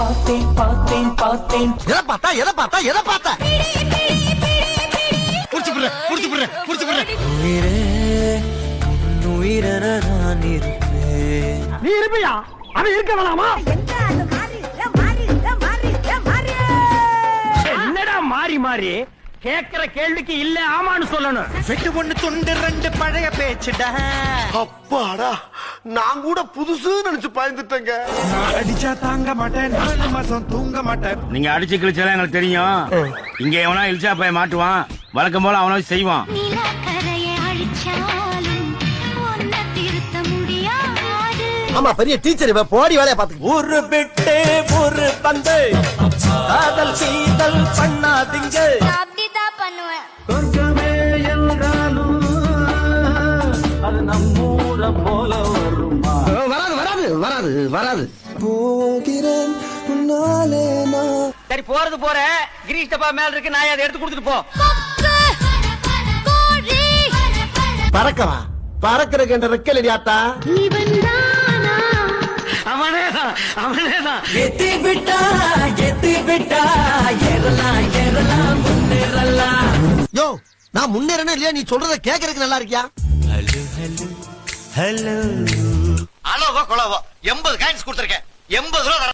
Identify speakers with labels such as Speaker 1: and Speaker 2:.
Speaker 1: பார்த்தேன் பார்த்தேன் பார்த்தேன்.
Speaker 2: எதை பார்த்தா எதை பார்த்தா எதை பார்த்தா? புடிச்சு புடுறேன்.
Speaker 1: உயிரே உயிரென நான் இருப்பேன்.
Speaker 2: நீ இருப்பியா? அவன் இருக்க வேணாமா? என்னடா மாறி மாறி கேக்குற கேள்விக்கு இல்ல ஆமான்னு சொல்லணும்.
Speaker 3: வெட்டு ஒண்ணு துண்டு ரெண்டு பழைய பேச்சுடா.
Speaker 4: அப்பாடா, நான் கூட புதுசு நினைச்சு பயந்துட்டேங்க.
Speaker 3: நான் அடிச்சா தாங்க மாட்டேன், 4 மாசம் தூங்க மாட்டேன்.
Speaker 5: நீங்க அடிச்சு கிழிச்சாலும் எங்களுக்கு தெரியும். இங்க எவனா இழிச்சா போய் மாட்டுவான், வழக்கம் போல அவனாவது செய்வான்.
Speaker 2: ஆமா, பெரிய டீச்சர் இவ, போடி வேலைய பாத்து.
Speaker 1: ஒரு விட்டு ஒரு பந்து காதல் சீதல் பண்ணாதீங்க.
Speaker 6: அப்படிதான் பண்ணுவேன்.
Speaker 1: கொஞ்சமே என்றாலும் அது நம்மூர போல வருமா?
Speaker 2: வராது.
Speaker 1: போகிறேன் உன்னாலே நான்.
Speaker 2: சரி, போறது போற. கிரீஷ் டப்பா மேல இருக்கு, நான் அதை எடுத்து கொடுத்துட்டு போ.
Speaker 4: பறக்கவா? பறக்கிறதுக்கு என்ற ரெக்கலடி ஆத்தா.
Speaker 2: அவனேதான்.
Speaker 1: எத்தி விட்டா ஏறலாம் முன்னேறலாம்.
Speaker 2: யோ, நான் முன்னேறனே இல்லையா? நீ சொல்றத கேக்குறதுக்கு நல்லா இருக்கியா?
Speaker 1: ஹலோ
Speaker 2: அளவோ கொலவோ 80 காயின்ஸ் கொடுத்துருக்கேன். 80 ரூபா